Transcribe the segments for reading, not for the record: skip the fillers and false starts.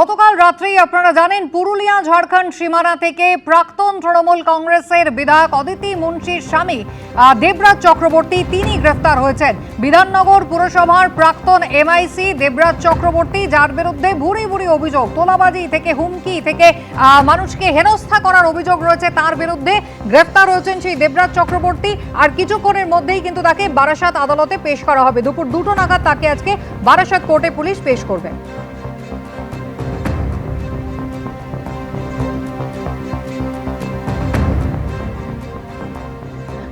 গতকাল রাত্রেই আপনারা জানেন পুরুলিয়া ঝাড়খণ্ড সীমানা থেকে প্রাক্তন তৃণমূল কংগ্রেসের বিধায়ক অদিতি মুন্সির স্বামী দেবরাজ চক্রবর্তী তিনি গ্রেফতার হয়েছেন। বিধাননগর পুরসভার প্রাক্তন এমআইসি দেবরাজ চক্রবর্তী, যার বিরুদ্ধে ভুরি ভুরি অভিযোগ, তোলাবাজি থেকে হুমকি থেকে মানুষকে হেনস্থা করার অভিযোগ রয়েছে, তার বিরুদ্ধে গ্রেফতার হয়েছেন সেই দেবরাজ চক্রবর্তী। আর কিছুক্ষণের মধ্যেই কিন্তু তাকে বারাসাত আদালতে পেশ করা হবে। দুপুর 2টো নাগাদ তাকে আজকে বারাসাত কোর্টে পুলিশ পেশ করবে।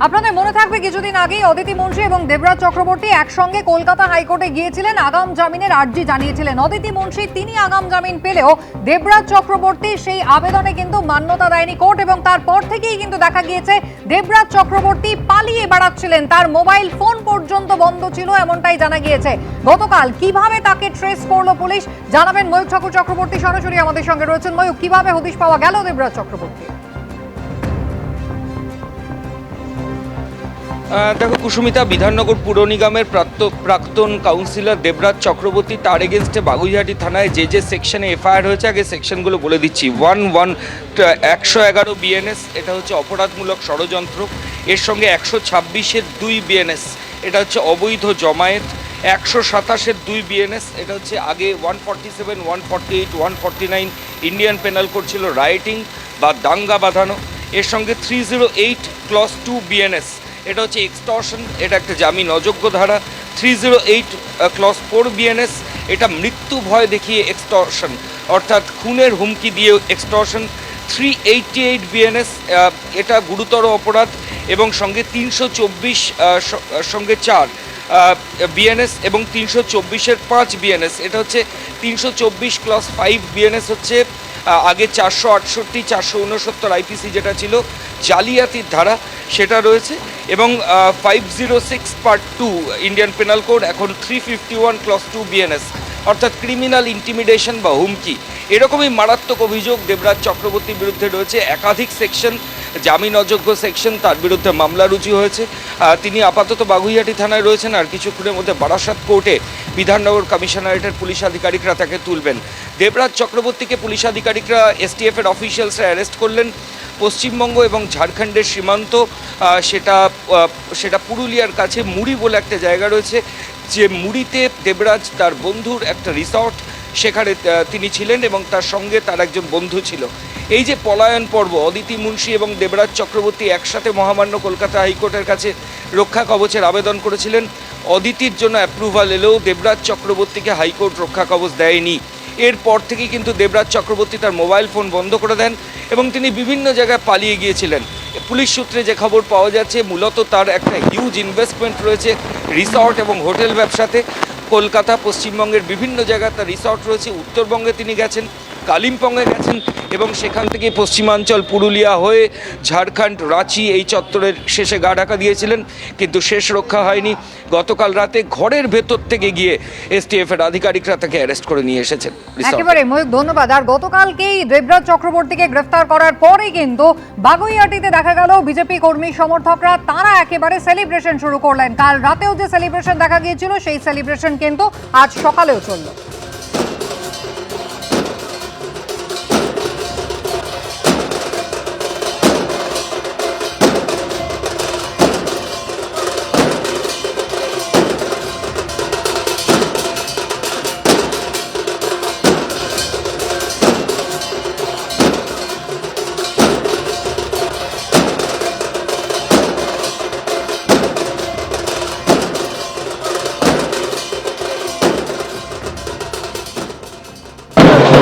আপনাদের মনে থাকবে কিছুদিন আগেই অদিতি মুন্সি এবং দেবরাজ চক্রবর্তী একসঙ্গে কলকাতা হাইকোর্টে গিয়েছিলেন, আগাম জামিনের আর্জি জানিয়েছিলেন। অদিতি মুন্সি তিনি আগাম জামিন পেলেও দেবরাজ চক্রবর্তী সেই আবেদনে কিন্তু মান্যতা দেয়নি কোর্ট, এবং তারপর থেকেই কিন্তু দেখা গিয়েছে দেবরাজ চক্রবর্তী পালিয়ে বেড়াচ্ছিলেন, তার মোবাইল ফোন পর্যন্ত বন্ধ ছিল এমনটাই জানা গিয়েছে। গতকাল কিভাবে তাকে ট্রেস করলো পুলিশ জানাবেন ময়ূক ঠাকুর চক্রবর্তী সরাসরি আমাদের সঙ্গে রয়েছেন। ময়ূক, কিভাবে হদিশ পাওয়া গেল দেবরাজ চক্রবর্তী? দেখো কুসুমিতা, বিধাননগর পুর নিগমের প্রাক্তন কাউন্সিলর দেবরাজ চক্রবর্তী, তার এগেনস্টে বাগুইহাটি থানায় যে সেকশনে এফআইআর হয়েছে, আগে সেকশনগুলো বলে দিচ্ছি। 111 বিএনএস, এটা হচ্ছে অপরাধমূলক ষড়যন্ত্র। এর সঙ্গে 126-এর 2 বিএনএস, এটা হচ্ছে অবৈধ জমায়েত। 127-এর 2 বিএনএস, এটা হচ্ছে আগে 147, 148, 149 ইন্ডিয়ান পেনাল কোড ছিল রাইটিং বা দাঙ্গা বাঁধানো। এর সঙ্গে 308 ক্লজ 2 বিএনএস, এটা হচ্ছে এক্সটর্শন, এটা একটা জামিন অযোগ্য ধারা। 308 ক্লজ 4 বিএনএস, এটা মৃত্যু ভয় দেখিয়ে এক্সটর্শন, অর্থাৎ খুনের হুমকি দিয়ে এক্সটর্শন। 388 বিএনএস, এটা গুরুতর অপরাধ, এবং সঙ্গে 324 সঙ্গে 4 বিএনএস এবং 324-এর 5 বিএনএস, এটা হচ্ছে 324 ক্লজ 5 বিএনএস হচ্ছে আগে 468, 469 আইপিসি যেটা ছিল জালিয়াতির ধারা, সেটা রয়েছে। এবং 506 পার্ট 2 ইন্ডিয়ান পেনাল কোড এখন 351 ক্লজ 2 বিএনএস, অর্থাৎ ক্রিমিনাল ইন্টিমিডেশন বা হুমকি। এরকমই মারাত্মক অভিযোগ দেবরাজ চক্রবর্তীর বিরুদ্ধে রয়েছে। একাধিক সেকশন, জামিন অযোগ্য সেকশন, তার বিরুদ্ধে মামলা রুজু হয়েছে। তিনি আপাতত বাগুইহাটি থানায় রয়েছেন, আর কিছুক্ষণের মধ্যে বারাসাত কোর্টে বিধাননগর কমিশনারেটের পুলিশ আধিকারিকরা তাকে তুলবেন। দেবরাজ চক্রবর্তীকে পুলিশ আধিকারিকরা এসটিএফের অফিসিয়ালসরা অ্যারেস্ট করলেন। পশ্চিমবঙ্গ এবং ঝাড়খণ্ডের সীমান্ত, সেটা পুরুলিয়ার কাছে মুড়ি বলে একটা জায়গা রয়েছে, যে মুড়িতে দেবরাজ তার বন্ধুর একটা রিসর্ট, সেখানে তিনি ছিলেন এবং তার সঙ্গে তার একজন বন্ধু ছিল। এই যে পলায়ন পর্ব, অদিতি মুন্সি এবং দেবরাজ চক্রবর্তী একসাথে মহামান্য কলকাতা হাইকোর্টের কাছে রক্ষা কবচের আবেদন করেছিলেন। অদিতির জন্য অ্যাপ্রুভাল এলেও দেবরাজ চক্রবর্তীকে হাইকোর্ট রক্ষা কবচ দেয়নি। এরপর থেকেই কিন্তু দেবরাজ চক্রবর্তী তার মোবাইল ফোন বন্ধ করে দেন এবং তিনি বিভিন্ন জায়গায় পালিয়ে গিয়েছিলেন। পুলিশ সূত্রে যে খবর পাওয়া যাচ্ছে, মূলত তার একটা হিউজ ইনভেস্টমেন্ট রয়েছে রিসর্ট এবং হোটেল ব্যবসাতে। কলকাতা, পশ্চিমবঙ্গের বিভিন্ন জায়গায় তার রিসর্ট রয়েছে। উত্তরবঙ্গে তিনি গেছেন, কালিম্পংয়ে গেছেন, এবং সেখান থেকে পশ্চিমাঞ্চল পুরুলিয়া হয়ে ঝাড়খণ্ড, রাঁচি এই চত্বরের শেষে গা ঢাকা দিয়েছিলেন, কিন্তু শেষ রক্ষা হয়নি। গতকাল রাতে ঘরের ভেতর থেকে গিয়ে এসটিএফের আধিকারিকরা তাকে অ্যারেস্ট করে নিয়ে এসেছেন। একেবারে ময়ূক, ধন্যবাদ। আর গতকালকেই দেবরাজ চক্রবর্তীকে গ্রেফতার করার পরে কিন্তু বাগুইহাটিতে দেখা গেল বিজেপি কর্মী সমর্থকরা তারা একেবারে সেলিব্রেশন শুরু করলেন। কাল রাতেও যে সেলিব্রেশন দেখা গিয়েছিল, সেই সেলিব্রেশন কিন্তু আজ সকালেও চলল।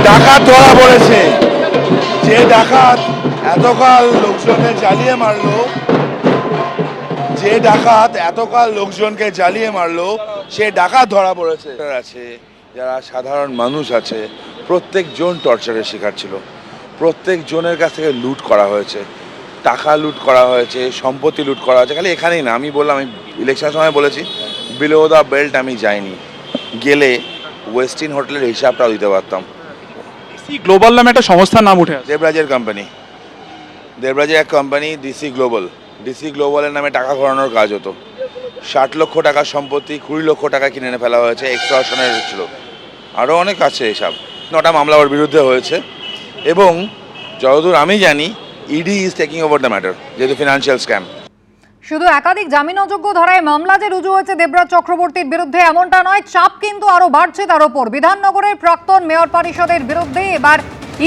ডাকাত ধরা পড়েছে। যে ডাকাত এতকাল লোকজনকে জ্বালিয়ে মারলো, সে ডাকাত ধরা পড়েছে। আছে যারা সাধারণ মানুষ আছে, প্রত্যেকজন টর্চারের শিকার ছিল। প্রত্যেকজনের কাছ থেকে লুট করা হয়েছে, টাকা লুট করা হয়েছে, সম্পত্তি লুট করা হয়েছে। খালি এখানেই না, আমি বললাম, আমি ইলেকশনের সময় বলেছি, বিলো দ্য বেল্ট আমি যাইনি, গেলে ওয়েস্টিন হোটেলের হিসাবটাও দিতে পারতাম। গ্লোবাল নামে একটা সংস্থার নাম উঠে আসে, দেবরাজের কোম্পানি, দেবরাজের এক কোম্পানি ডিসি গ্লোবাল। ডিসি গ্লোবালের নামে টাকা ঘোরানোর কাজ হতো। 60 লক্ষ টাকার সম্পত্তি 20 লক্ষ টাকা কিনে এনে ফেলা হয়েছে, এক্সটর্শনের ছিল। আরও অনেক আছে এসব। 8-9টা মামলা ওর বিরুদ্ধে হয়েছে এবং যতদূর আমি জানি ED is taking over the matter, যেহেতু ফিনান্সিয়াল স্ক্যাম। শুধু একাধিক জামিনযোগ্য ধারায় মামলা যে রুজু হয়েছে দেবরাজ চক্রবর্তীর বিরুদ্ধে এমনটা নয়, চাপ কিন্তু আরো বাড়ছে তার ওপর। বিধাননগরের প্রাক্তন মেয়র পরিষদের বিরুদ্ধে এবার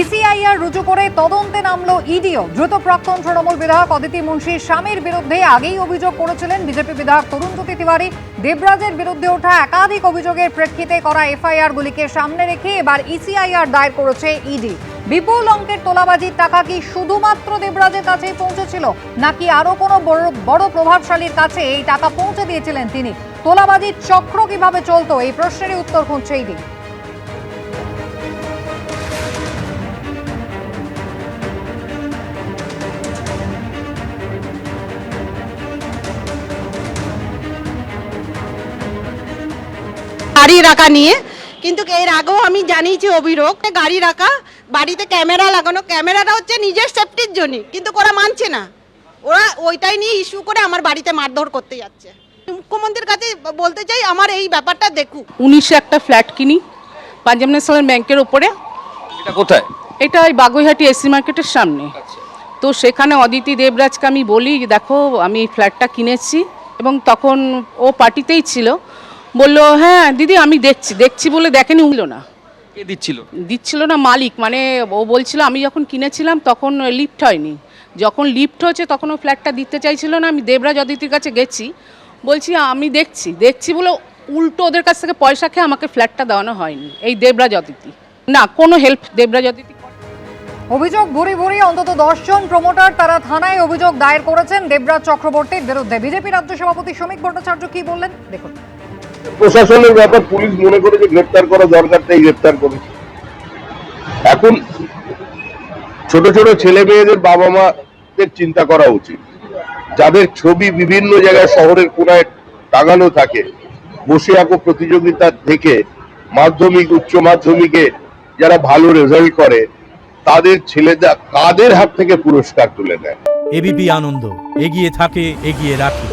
ইসিআইআর রুজু করে তদন্তে নামলো ইডিও। দ্রুত প্রাক্তন তৃণমূল বিধায়ক অদিতি মুন্সির স্বামীর বিরুদ্ধে আগেই অভিযোগ করেছিলেন বিজেপি বিধায়ক তরুণজ্যোতি তিওয়ারি। দেবরাজের বিরুদ্ধে ওঠা একাধিক অভিযোগের প্রেক্ষিতে করা এফআইআর গুলিকে সামনে রেখে এবার ইসিআইআর দায়ের করেছে ইডি। বিপুল অঙ্কের তোলাবাজির টাকা কি শুধুমাত্র দেবরাজের কাছেই পৌঁছেছিল, নাকি আরো কোনো বড় প্রভাবশালীর কাছে এই টাকা পৌঁছে দিয়েছিলেন তিনি? তোলাবাজির চক্র কিভাবে চলতো, এই প্রশ্নেরই উত্তর খুঁজছে ইডি। গাড়ি রাখা নিয়ে, কিন্তু এর আগেও আমি জানিয়েছি অভিযোগ গাড়ি রাখা, বাড়িতে ক্যামেরা লাগানো, ক্যামেরাটা হচ্ছে নিজের সেফটির জন্য, কিন্তু ওরা মানছে না, ওরা ওইটাই নিয়ে ইস্যু করে আমার বাড়িতে মারধর করতে যাচ্ছে। মুখ্যমন্ত্রীর কাছে বলতে চাই আমার এই ব্যাপারটা দেখুক। 19-এ একটা ফ্ল্যাট কিনি পাঞ্জাব ন্যাশনাল ব্যাংকের ওপরে। এটা কোথায়? এটা ওই বাগুইহাটি এসি মার্কেটের সামনে। তো সেখানে অদিতি দেবরাজকে আমি বলি, দেখো আমি ফ্ল্যাটটা কিনেছি, এবং তখন ও পার্টিতেই ছিল। বললো হ্যাঁ দিদি আমি দেখছি বলে দেখেনি, উঠল না। কে দিচ্ছিল না মালিক, মানে ও বলছিল আমি যখন কিনেছিলাম তখন লিফট হয়নি, যখন লিফট হয়েছে তখন ও ফ্ল্যাটটা দিতে চাইছিল না। আমি দেবরাজ অদিতির কাছে গেছি, বলছি আমি দেখছি বলে উল্টো ওদের কাছ থেকে পয়সা খেয়ে আমাকে ফ্ল্যাটটা দেওয়ানো হয়নি। এই দেবরাজ অদিতি না, কোনো হেল্প দেবরাজ অদিতি। অভিযোগ ভুরি ভুরি অন্তত 10 জন প্রমোটার তারা থানায় অভিযোগ দায়ের করেছেন দেবরাজ চক্রবর্তীর বিরুদ্ধে। বিজেপি রাজ্য সভাপতি শ্রমিক ভট্টাচার্য কি বললেন দেখুন। প্রশাসনের ব্যাপার, পুলিশ মনে করে যে গ্রেপ্তার করা দরকার, তাই গ্রেপ্তার করেছে। এখন ছোট ছোট ছেলে মেয়েদের বাবা মাদের চিন্তা করা উচিত, যাদের ছবি বিভিন্ন জায়গায় শহরের কোনায় টাঙানো থাকে। বসে আঁকো প্রতিযোগিতা থেকে মাধ্যমিক উচ্চ মাধ্যমিকে যারা ভালো রেজাল্ট করে তাদের ছেলেরা কাদের হাত থেকে পুরস্কার তুলে নেয়। এবিপি আনন্দ, এগিয়ে থাকে, এগিয়ে রাখে।